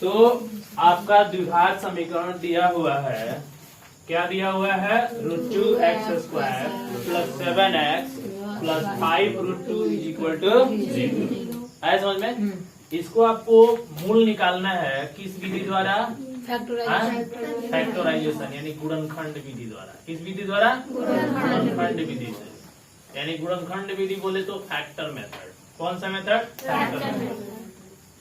तो आपका द्विघात समीकरण दिया हुआ है, क्या दिया हुआ है, √2x² + 7x + 5√2 = 0। आया समझ में? इसको आपको मूल निकालना है किस विधि द्वारा? फैक्टराइजेशन यानी गुणनखंड विधि द्वारा। किस विधि द्वारा? गुणनखंड विधि से। यानी गुणनखंड विधि बोले तो फैक्टर मेथड। कौन सा मेथड? Factor method.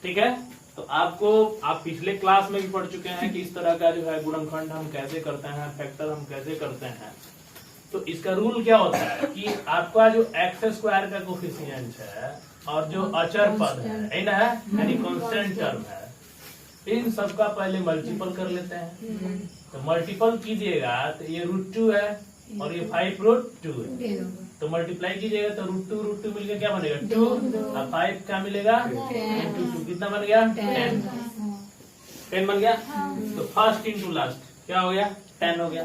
ठीक है। तो आपको आप पिछले क्लास में भी पढ़ चुके हैं कि इस तरह का जो है गुणनखंड हम कैसे करते हैं, फैक्टर हम कैसे करते हैं। तो इसका रूल क्या होता है कि आपका जो x² का कोफिशिएंट है और जो अचर पद है ना, यानी कांस्टेंट टर्म है, इन सबका पहले मल्टीपल कर लेते हैं। तो मल्टीपल कीजिएगा तो ये √2 है और ये 5√2 है, तो मल्टीप्लाई कीजिएगा तो √2 मिल गया, क्या बनेगा 2 और 5 क्या मिलेगा 2, कितना बन गया 10 बन गया। तो फर्स्ट इंटू लास्ट क्या हो गया 10 हो गया।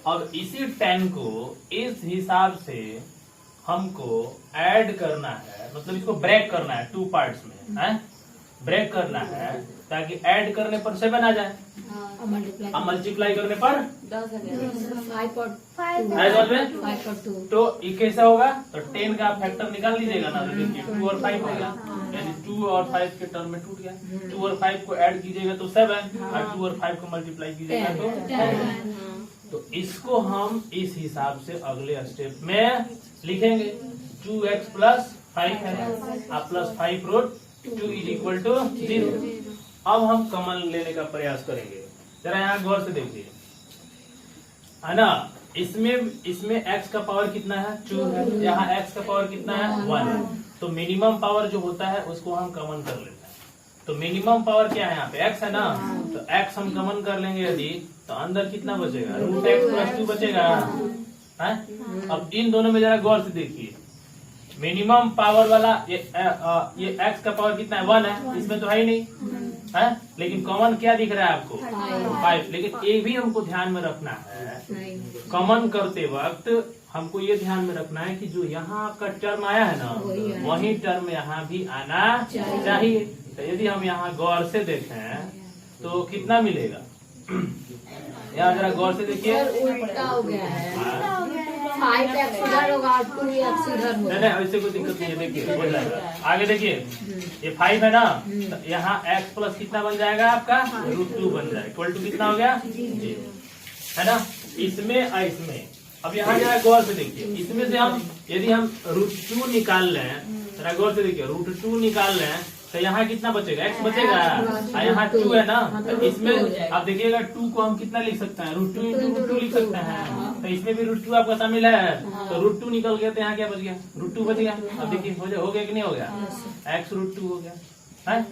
अब इसी 10 को इस हिसाब से हमको ऐड करना है, मतलब इसको ब्रेक करना है 2 पार्ट्स में है? ब्रेक करना है ताकि ऐड करने पर 7 आ जाए और मल्टीप्लाई करने पर 5/2। तो ये कैसा होगा? तो 10 का फैक्टर निकाल लीजिएगा ना, तो देखिए 2 और 5 हो गया, यानी 2 और 5 के टर्म में टूट गया। 2 और 5 को ऐड कीजिएगा तो 7 और 2 और 5 को मल्टीप्लाई कीजिएगा तो 10। तो इसको हम इस हिसाब से अगले स्टेप में लिखेंगे। 2x + 5 है प्लस 5√2 = 0। अब हम कॉमन लेने का प्रयास करेंगे। जरा यहाँ गौर से देखिए, है ना, इसमें x का पावर कितना है 2 है, यहाँ x का पावर कितना है 1 है। तो मिनिमम पावर जो होता है उसको हम कॉमन कर लेते हैं। तो मिनिमम पावर क्या है यहाँ पे x है ना, तो x हम कॉमन कर लेंगे यदि, तो अंदर कितना बचेगा √x + 2 बचेगा है? अब इन दोनों में जरा गौर से देखिए, मिनिमम पावर वाला ये x का पावर कितना है 1 है, इसमें तो है ही नहीं है, लेकिन कॉमन क्या दिख रहा है आपको 5। लेकिन ये भी हमको ध्यान में रखना है, कॉमन करते वक्त हमको ये ध्यान में रखना है कि जो यहाँ आपका टर्म आया है ना, वही टर्म यहाँ भी आना चाहिए। तो यदि हम यहाँ गौर से देखें तो कितना मिलेगा, यहाँ जरा गौर से देखिए, उल्टा हो गया है, 5x इधर होगा और 2x इधर होगा। नहीं ऐसे कोई दिक्कत नहीं है, देखिए हो जाएगा। आगे देखिए ये 5 है ना, तो यहाँ x प्लस कितना बन जाएगा आपका √2 बन जाएगा, इक्वल टू कितना हो गया 0, है ना। इसमें और इसमें अब यहाँ जरा गौर से देखिए, इसमें से हम यदि हम √2 निकाल लें, जरा गौर से देखिए √2 निकाल लें तो यहाँ कितना बचेगा x बचेगा और यहाँ 2 है ना, तो इसमें आप देखिएगा 2 को हम कितना लिख सकते हैं √2 × √2 लिख सकते हैं। तो इसमें भी √2 आपका शामिल है, तो √2 निकल गया तो यहाँ क्या बच गया √2 बच गया। अब देखिए हो गया कि नहीं हो गया, x √2 हो गया है,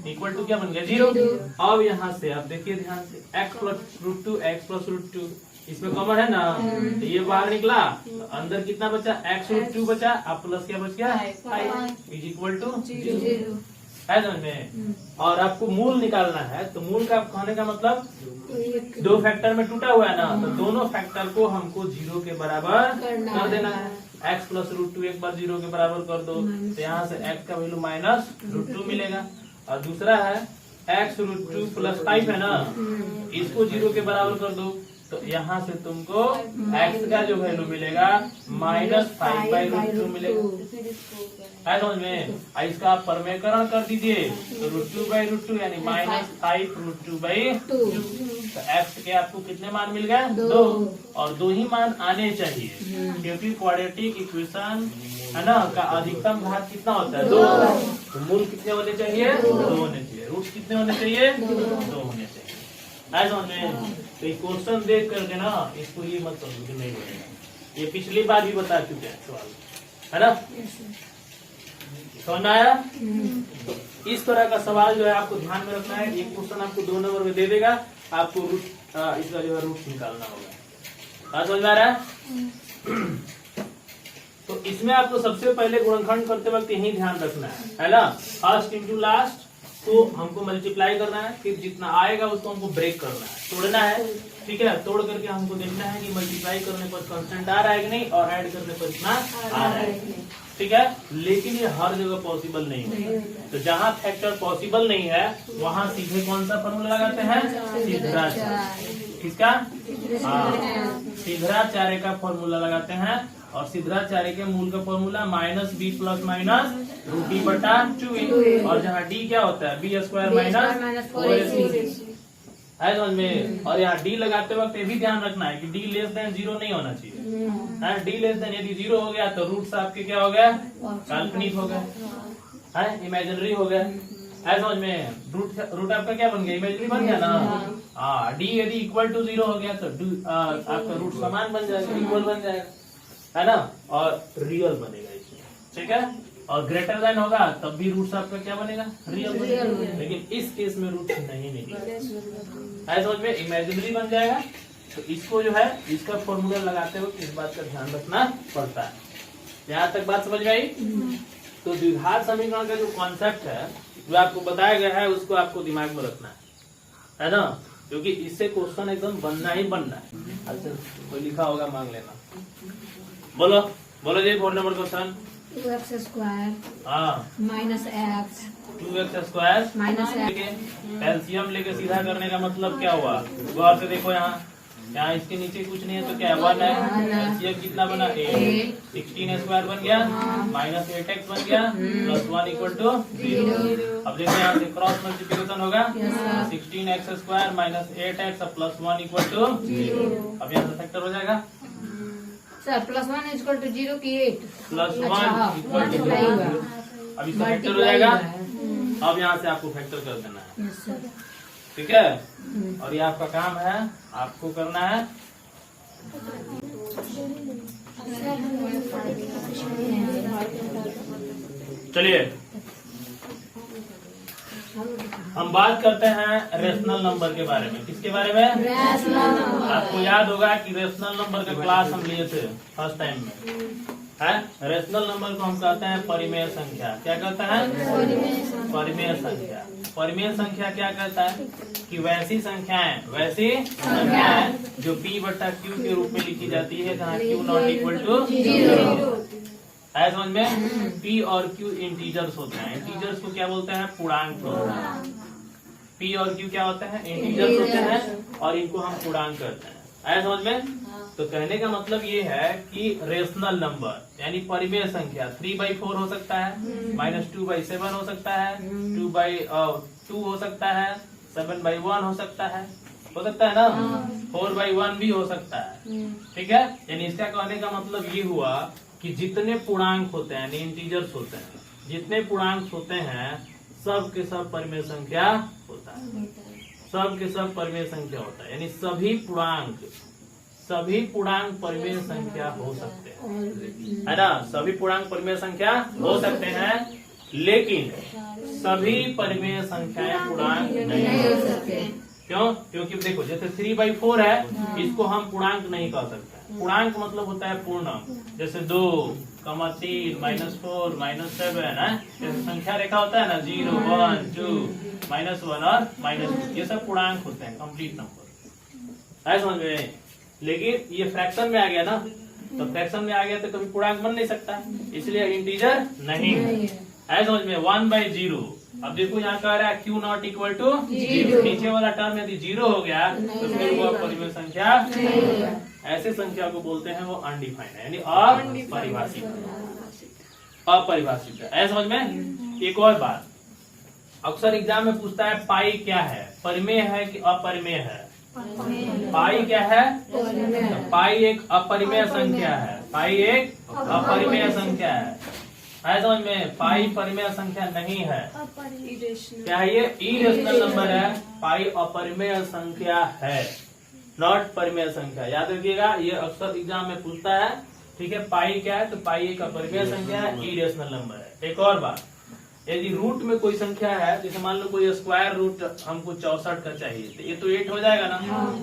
इक्वल टू क्या बन गया 0। अब यहाँ से आप देखिए ध्यान से x + √2 x + √2 इसमें कॉमन है ना, तो ये बाहर निकला तो अंदर कितना बचा x √2 बचा, अब प्लस क्या बच गया 5 = 0 है समझ में। और आपको मूल निकालना है, तो मूल का कहने का मतलब 2 फैक्टर में टूटा हुआ है ना, तो दोनों फैक्टर को हमको 0 के बराबर कर देना है। x + √2 एक बार 0 के बराबर कर दो तो यहाँ से x का वैल्यू -√2 मिलेगा, और दूसरा है x √2 + 5 है ना, इसको 0 के बराबर कर दो तो यहाँ से तुमको x का जो वैल्यू मिलेगा -5/√2 मिलेगा, है समझ में। इसका आप परमेकरण कर दीजिए तो √2/√2 यानी -5√2/2। तो x के आपको कितने मान मिल गए 2, और 2 ही मान आने चाहिए क्योंकि क्वाड्रेटिक इक्वेशन है ना का अधिकतम घात कितना होता है 2। तो मूल कितने होने चाहिए 2 होने चाहिए, रूट कितने होने चाहिए 2 होने चाहिए, है समझ में। तो क्वेश्चन देख करके ना इसको ये मत समझो नहीं बनेगा, ये पिछली बार भी बता चुके हैं सवाल, है ना, समझ में आया। तो इस तरह का सवाल जो है आपको ध्यान में रखना है। एक क्वेश्चन आपको 2 नंबर में दे देगा, आपको रूट इसका जो है रूट निकालना होगा, समझ में आ रहा है। तो इसमें आपको सबसे पहले गुणनखंड करते वक्त यही ध्यान रखना है ना, फर्स्ट इंटू लास्ट को हमको मल्टीप्लाई करना है, फिर जितना आएगा उसको हमको ब्रेक करना है, तोड़ना है। ठीक है, तोड़ करके हमको देखना है कि मल्टीप्लाई करने पर कांस्टेंट आ रहा है कि नहीं और ऐड करने पर इतना आ रहा है। ठीक है, लेकिन ये हर जगह पॉसिबल नहीं है। तो जहाँ फैक्टर पॉसिबल नहीं है वहाँ सीधे कौन सा फॉर्मूला लगाते हैं? सिद्धाचार्य। किसका? हाँ, सिद्धाचार्य का फॉर्मूला लगाते हैं। और सिद्धाचार्य के मूल का formula -b plus minus √d बटा 2 और जहाँ d क्या होता है? b स्क्वायर माइनस 4ac है समझ में। और यहाँ d लगाते वक्त ये भी ध्यान रखना है कि d लेस देन 0 नहीं होना चाहिए। d लेस देन यदि 0 हो गया तो रूट्स आपके क्या हो गया? काल्पनिक हो गया, है इमेजिनरी हो गया, है समझ में। रूट आपका क्या बन गया? इमेजिनरी बन गया ना। हाँ, d यदि इक्वल टू 0 हो गया तो आपका रूट समान बन जाएगा, इक्वल बन जाएगा, है ना, और रियल बनेगा इसमें। ठीक है, और ग्रेटर देन होगा तब भी रूट्स आपका क्या बनेगा? रियल बनेगा। लेकिन इस केस में रूट नहीं निकलेगा, है समझ में, इमेजिनरी बन जाएगा। तो इसको जो है इसका फॉर्मूला लगाते हुए इस बात का ध्यान रखना पड़ता है। यहाँ तक बात समझ में आई? तो द्विघात समीकरण का जो कॉन्सेप्ट है जो आपको बताया गया है उसको आपको दिमाग में रखना है ना, क्योंकि इससे क्वेश्चन एकदम बनना ही बनना है। अच्छा, कोई लिखा होगा मांग लेना। बोलो बोलो जी, 4 नंबर क्वेश्चन। 2x स्क्वायर हाँ minus x 2x square minus LCM लेके सीधा करने का मतलब क्या हुआ? गौर से देखो, यहाँ इसके नीचे कुछ नहीं है तो क्या 1 है। एलसीएम कितना बना? 8। 16 स्क्वायर बन गया माइनस 8x बन गया प्लस 1 इक्वल टू 0। अब देखो यहाँ से क्रॉस मल्टीप्लिकेशन होगा। 16x square minus 8x plus 1 equal to 0। अब यहाँ से फैक्टर हो जाएगा सर, +1 इक्वल टू 0 की 8 प्लस 1 इक्वल टू 0। अब इसका फैक्टर हो जाएगा। अब यहाँ से आपको फैक्टर कर देना है। ठीक है, और ये आपका काम है, आपको करना है। चलिए हम बात करते हैं रेशनल नंबर के बारे में। किसके बारे में? Rational number. आपको याद होगा कि रेशनल नंबर का क्लास हम लिए थे फर्स्ट टाइम में, है। रेशनल नंबर को हम कहते हैं परिमेय संख्या। क्या कहते हैं? परिमेय संख्या। परिमेय संख्या क्या कहता है कि वैसी संख्याएं जो p बटा q के रूप में लिखी जाती है जहाँ q नॉट इक्वल टू 0। है समझ में। p और q इंटीजर्स होते हैं। इंटीजर्स को क्या बोलते हैं? पूर्णांक होते हैं। p और q क्या होते हैं? इंटीजर्स होते हैं और इनको हम पूर्णांक करते हैं। है समझ में। तो कहने का मतलब ये है कि रेशनल नंबर यानी परिमेय संख्या 3/4 हो सकता है, -2/7 हो सकता है, 2/2 हो सकता है, 7/1 हो सकता है ना, 4/1 भी हो सकता है। ठीक है, यानी इसका कहने का मतलब ये हुआ कि जितने पूर्णांक होते हैं यानी इंटीजर्स होते हैं, जितने पूर्णांक होते हैं सब के सब परिमेय संख्या होता है। सब के सब परिमेय संख्या होता है, यानी सभी पूर्णांक परिमेय संख्या हो सकते हैं, है ना। सभी पूर्णांक परिमेय संख्या हो सकते हैं, लेकिन सभी परिमेय संख्याएं पूर्णांक नहीं हो सकते। क्यों? क्योंकि देखो जैसे 3/4 है, इसको हम पूर्णांक नहीं कह सकते। पूर्णांक मतलब होता है पूर्णांक, जैसे 2, 3, -4, -7 है। जैसे संख्या रेखा होता है ना 0, 1, 2, -1 और -2, ये सब पूर्णांक होते हैं, कंप्लीट नंबर। है समझ में। लेकिन ये फ्रैक्शन में आ गया ना, तो फ्रैक्शन में आ गया तो कभी पूर्णांक बन नहीं सकता, इसलिए इंटीजर नहीं है। समझ में। 1/0। अब देखो यहाँ कह रहा है q नॉट इक्वल टू 0। नीचे वाला टर्म यदि 0 हो गया तो फिर वो परिमेय संख्या ऐसे संख्या को बोलते हैं वो अनडिफाइंड है, यानी अपरिभाषित है। समझ में। एक और बात, अक्सर एग्जाम में पूछता है पाई क्या है, परिमेय है कि अपरिमेय है? पाई क्या है? तो पाई एक अपरिमेय संख्या है। पाई एक अपरिमेय संख्या है समझ में। पाई परिमेय संख्या नहीं है, क्या है? ये इरेशनल नंबर है। पाई अपरिमेय संख्या है, नॉट परिमेय संख्या। याद रखिएगा, ये अक्सर एग्जाम में पूछता है। ठीक है, पाई क्या है? तो पाई एक अपरिमेय संख्या है, इरेशनल नंबर है। एक और बात, यदि रूट में कोई संख्या है, जैसे मान लो कोई स्क्वायर रूट हमको 64 का चाहिए, तो ये तो 8 हो जाएगा ना,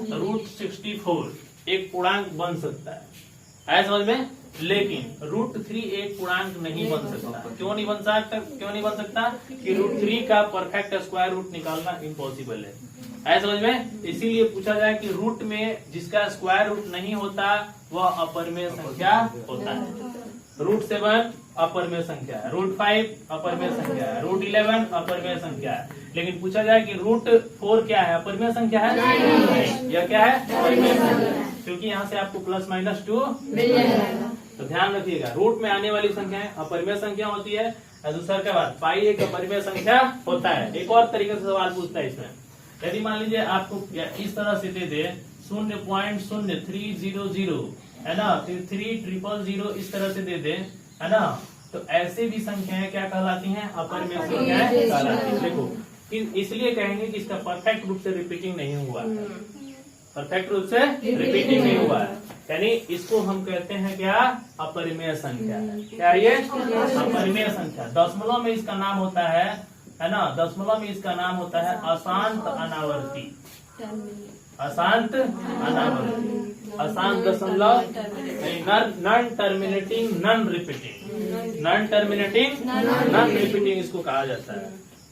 तो √64 एक पूर्णांक बन सकता है। समझ में। लेकिन √3 एक पूर्णांक नहीं बन सकता। क्यों नहीं बन सकता कि √3 का परफेक्ट स्क्वायर रूट निकालना इम्पॉसिबल है। ऐसा समझ में, इसीलिए पूछा जाए कि रूट में जिसका स्क्वायर रूट नहीं होता वह अपरिमेय संख्या होता है। √7 अपरिमेय संख्या है, √5 अपरिमेय संख्या है, √11 अपरिमेय संख्या है। लेकिन पूछा जाए कि √4 क्या है, अपरिमेय संख्या है? नहीं। यह क्या है? अपरिमेय संख्या है, क्योंकि यहाँ से आपको +-2 मिल जाएगा। तो ध्यान रखिएगा, रूट में आने वाली संख्याएं अपरिमेय संख्या होती है। दूसरा क्या बात, पाई एक अपरिमेय संख्या होता है। एक और तरीके से सवाल पूछता है इसमें, यदि मान लीजिए आपको इस तरह से दे दे 0.0300 है ना, फिर 30000 इस तरह से दे दे, है ना, तो ऐसे भी संख्याएं क्या कहलाती हैं? अपरिमेय संख्याएं कहलाती हैं। देखो, इसलिए कहेंगे कि इसका परफेक्ट रूप से रिपीटिंग नहीं हुआ है, परफेक्ट रूप से रिपीटिंग नहीं हुआ है, यानी इसको हम कहते हैं क्या? अपरिमेय संख्या। क्या ये? अपरिमेय संख्या। दशमलव में इसका नाम होता है ना, दशमलव में इसका नाम होता है अशांत अनावर्ती। अशांत अनावर्ती, अशांत दशमलव, non terminating non repeating, non terminating non repeating इसको कहा जाता है।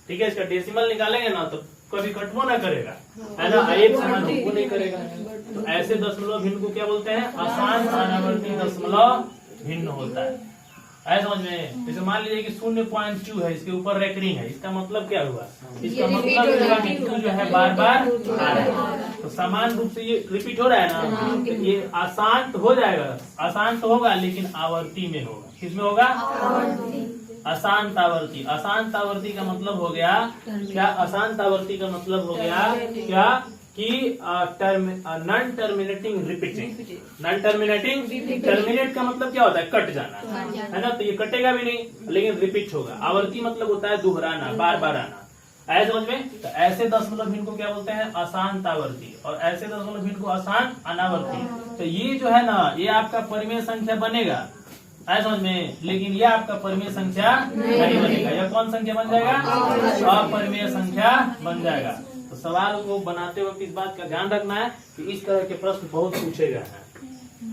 ठीक है, इसका डेसिमल निकालेंगे ना तो कभी कटवो ना करेगा, है ना, एक समान हो नहीं करेगा। तो ऐसे दशमलव भिन्न को क्या बोलते हैं? अशांत अनावर्ती दशमलव भिन्न होता है। ऐसा समझ में, जैसे मान लीजिए कि 0.2 है, इसके ऊपर रेकरिंग है, इसका मतलब क्या हुआ? इसका मतलब बिंदु जो है बार बार आ रहा है, तो समान रूप से ये रिपीट हो रहा है ना, तो ये अशांत हो जाएगा, अशांत होगा लेकिन आवर्ती में होगा। किसमें होगा? अशांत आवर्ती। अशांत आवर्ती का मतलब हो गया क्या? अशांत आवर्ती का मतलब हो गया क्या कि non terminating repeating. Non terminating, terminate का मतलब क्या होता है? कट जाना, है ना, तो ये कटेगा भी नहीं लेकिन रिपीट होगा। आवर्ती मतलब होता है दोहराना, बार बार आना। ऐसे समझ में, तो ऐसे दशमलव भिन्न को क्या बोलते हैं? अशांत आवर्ती, और ऐसे दशमलव भिन्न को अशांत अनावर्ती। तो ये जो है ना, ये आपका परिमेय संख्या बनेगा, ऐसा समझ में, लेकिन यह आपका परिमेय संख्या नहीं बनेगा। यह कौन संख्या बन जाएगा? अपरिमेय संख्या बन जाएगा। तो सवाल को बनाते वक्त इस बात का ध्यान रखना है कि इस तरह के प्रश्न बहुत पूछे गए हैं।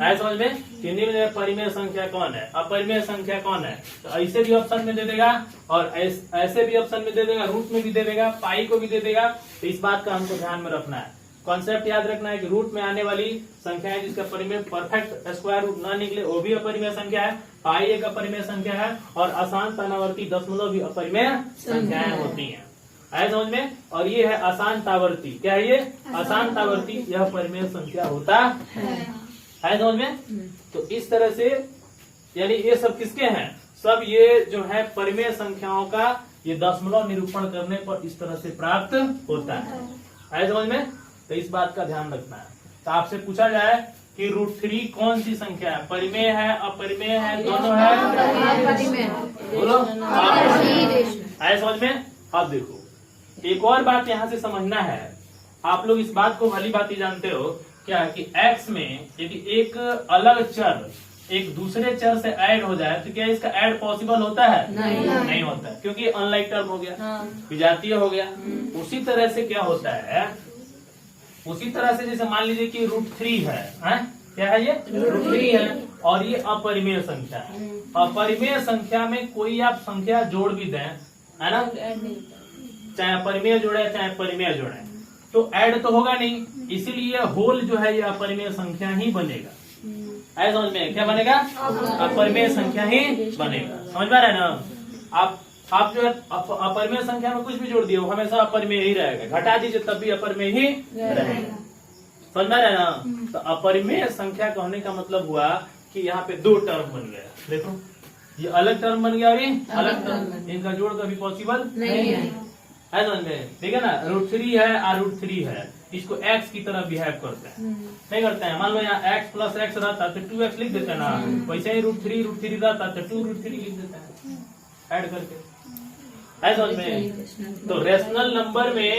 ऐसा समझ में कि निम्न में परिमेय संख्या कौन है, अपरिमेय संख्या कौन है, तो ऐसे भी ऑप्शन में दे देगा और ऐसे भी ऑप्शन में दे देगा, रूट में भी दे देगा, पाई को भी दे देगा। तो इस बात का हमको ध्यान में रखना है, कॉन्सेप्ट याद रखना है कि रूट में आने वाली संख्या है जिसका परिमेय परफेक्ट स्क्वायर रूट न निकले वो भी अपरिमेय संख्या है, पाई एक अपरिमेय संख्या है, और अशांत अनावर्ती दशमलव भी अपरिमेय संख्याएं होती हैं। आए समझ में। और ये है अशांत आवर्ती, क्या है ये? अशांत आवर्ती, यह परिमेय संख्या होता है। आए समझ में। तो इस तरह से यानी ये सब किसके हैं? सब ये जो है परिमेय संख्याओं का ये दशमलव निरूपण करने पर इस तरह से प्राप्त होता है। आए समझ में। तो इस बात का ध्यान रखना है। तो आपसे पूछा जाए कि √3 कौन सी संख्या है? परिमेय है, अपरिमेय है, दोनों है? बोलो। आए समझ में। अब देखो एक और बात यहाँ से समझना है। आप लोग इस बात को भली भांति जानते हो क्या कि x में यदि एक अलग चर एक दूसरे चर से ऐड हो जाए तो क्या इसका ऐड पॉसिबल होता है? नहीं होता है, क्योंकि अनलाइक टर्म हो गया, विजातीय हो गया। उसी तरह से क्या होता है, उसी तरह से जैसे मान लीजिए कि √3 है, क्या है ये? √3 है और ये अपरिमेय संख्या है। अपरिमेय संख्या में कोई आप संख्या जोड़ भी दें, है ना, चाहे अपरिमेय जोड़े चाहे परिमेय जोड़े, तो ऐड तो होगा नहीं, इसीलिए होल जो है ये अपरिमेय संख्या ही बनेगा। ऐसा समझ में, क्या बनेगा? अपरिमेय संख्या ही बनेगा। समझ में आ रहा है ना। आप जो है अपरिमेय संख्या में कुछ भी जोड़ दिए वो हमेशा अपरिमेय ही रहेगा, घटा दीजिए तब भी अपरिमेय ही रहेगा। समझ में आ रहा है ना। तो अपरिमेय संख्या कहने का मतलब हुआ कि यहाँ पे दो टर्म बन गया। देखो ये अलग टर्म बन गया और ये अलग टर्म, इनका जोड़ कभी पॉसिबल नहीं है। समझ में, ठीक है ना। √3 है और √3 है, इसको x की तरह बिहेव करते हैं, नहीं करते हैं। मान लो यहाँ x + x रहता तो 2x लिख देते हैं ना, वैसे ही √3 रहता तो 2√3 लिख देते हैं ऐड करके। ऐसा समझ में। तो रेशनल नंबर में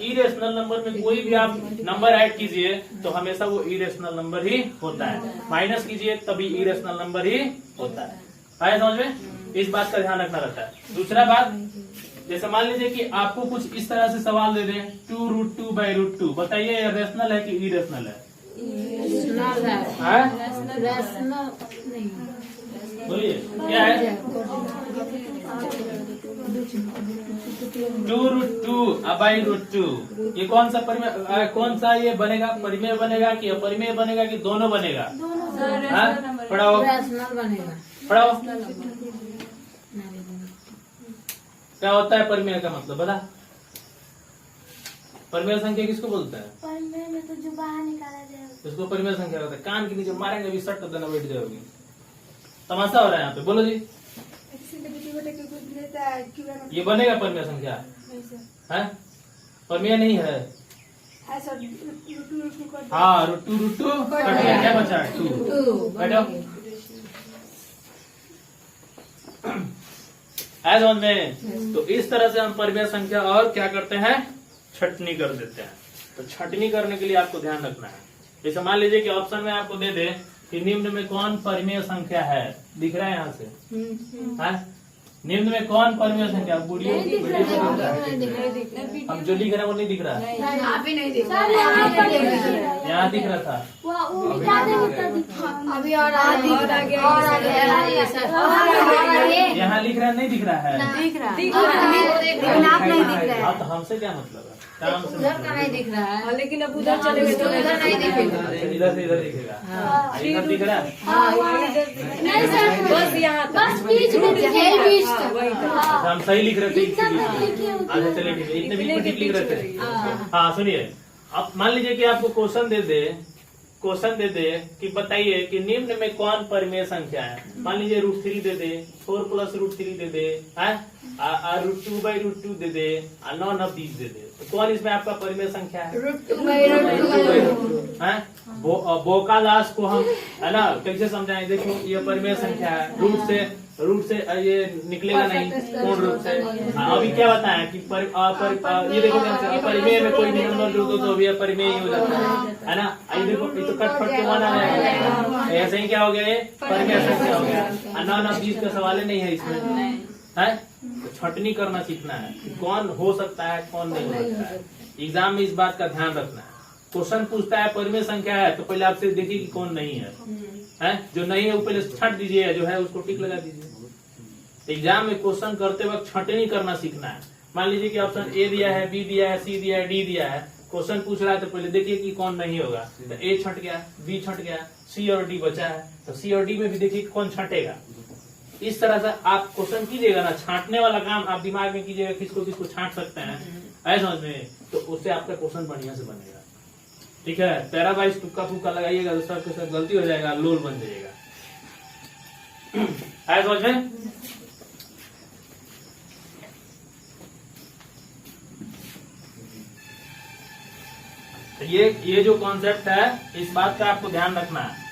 इरेशनल नंबर में कोई भी आप नंबर ऐड कीजिए तो हमेशा वो इरेशनल नंबर ही होता है, माइनस कीजिए तभी इरेशनल नंबर ही होता है। आए समझ में। इस बात का ध्यान रखना रहता है। दूसरा बात, जैसे मान लीजिए कि आपको कुछ इस तरह से सवाल दे दें 2√2/√2, बताइए ये रेशनल है कि इरेशनल है? रैशनल है। हाँ? रैशनल नहीं। बोलिए क्या है? 2√2/√2 ये कौन सा परिमेय, कौन सा ये बनेगा? परिमेय बनेगा कि अपरिमेय बनेगा कि दोनों बनेगा? हाँ? पढ़ाओ रैशनल बनेगा। पढ़ाओ। क्या होता है परिमेय का मतलब बता? परिमेय संख्या किसको बोलते हैं? परिमेय में तो जो बाहर निकाला जाए इसको परिमेय संख्या होता है। कान के नीचे मारेंगे अभी सट देना बैठ जाओगी। तमाशा हो रहा है यहाँ पे। बोलो जी ये बनेगा परिमेय संख्या? है? परिमेय नहीं है। हाँ √2 कट गया, क्या बचा? 2 बैठो। ऐसा समझ में? तो इस तरह से हम परिमेय संख्या और क्या करते हैं? छटनी कर देते हैं। तो छटनी करने के लिए आपको ध्यान रखना है। जैसे मान लीजिए कि ऑप्शन में आपको दे दे कि निम्न में कौन परिमेय संख्या है, दिख रहा है यहाँ से? हाँ? निम्न में कौन परिमेय संख्या? बुढ़ियों की हम जो लिख रहे हैं वो नहीं दिख रहा है। यहाँ भी नहीं दिख सर यहाँ पर दिख रहा है। यहाँ दिख रहा था। वो ज्यादा उत्तर दिखा। अभी और आगे और आगे और आगे यहाँ लिख रहा है, नहीं दिख रहा है? दिख रहा है। आप नहीं दिख रहा है। हाँ तो हमसे क्या मतलब है? काम से उधर का नहीं दिख रहा है। लेकिन अब उधर चले गए तो उधर नहीं दिखेगा। अच्छा, इधर से इधर दिखेगा। इधर दिख रहा है? नहीं सर बस यहाँ तक। बस बीच में दिखे बीच हाँ, वही तक। अच्छा, हम सही लिख रहे थे इतना इसीलिए। तक लिखे होते अच्छा हैं। चलिए ठीक है, इतने बीच में ठीक लिख रहे थे। हाँ। हाँ सुनिए, अब मान लीजिए कि आपको क्वेश्चन दे दे कि बताइए कि निम्न में कौन परिमेय संख्या है। मान लीजिए √3 दे दे, 4 + √3 दे दे, √2/√2 दे दे, 9/20 दे दे। तो कौन इसमें आपका परिमेय संख्या है? हैं? बोका लाश को हम है ना कैसे समझाएं? देखो ये परिमेय संख्या है। रूट से ये निकलेगा नहीं पूर्ण रूप से। अभी क्या बताया कि ये देखो परिमेय में कोई भी नंबर जोड़ दो तो भी परिमेय ही हो जाता है ना? ये देखो ये तो कट के 1 आ जाएगा। ऐसे ही क्या हो गया? ये परिमेय संख्या हो गया। 9/20 का सवाल ही नहीं है इसमें। है तो छटनी करना सीखना है कि कौन हो सकता है कौन नहीं हो सकता है। एग्जाम में इस बात का ध्यान रखना है। क्वेश्चन पूछता है परिमेय संख्या है तो पहले आपसे देखिए कि कौन नहीं है। हैं? जो नहीं है वो पहले छट दीजिए, जो है उसको टिक लगा दीजिए। एग्जाम में क्वेश्चन करते वक्त छटनी करना सीखना है। मान लीजिए कि ऑप्शन ए दिया है, बी दिया है, सी दिया है, डी दिया है। क्वेश्चन पूछ रहा है तो पहले देखिए कि कौन नहीं होगा। तो ए छट गया, बी छट गया, सी और डी बचा है तो सी और डी में भी देखिए कौन छटेगा। इस तरह से आप क्वेश्चन कीजिएगा ना, छांटने वाला काम आप दिमाग में कीजिएगा किसको किसको छांट सकते हैं ऐसा समझ में, तो उससे आपका क्वेश्चन बढ़िया से बनेगा। ठीक है, पैरा वाइज तुक्का फुक्का लगाइएगा तो सबके सब गलती हो जाएगा, लोल बन जाएगा। ऐसा समझ में? ये जो कॉन्सेप्ट है इस बात का आपको ध्यान रखना है।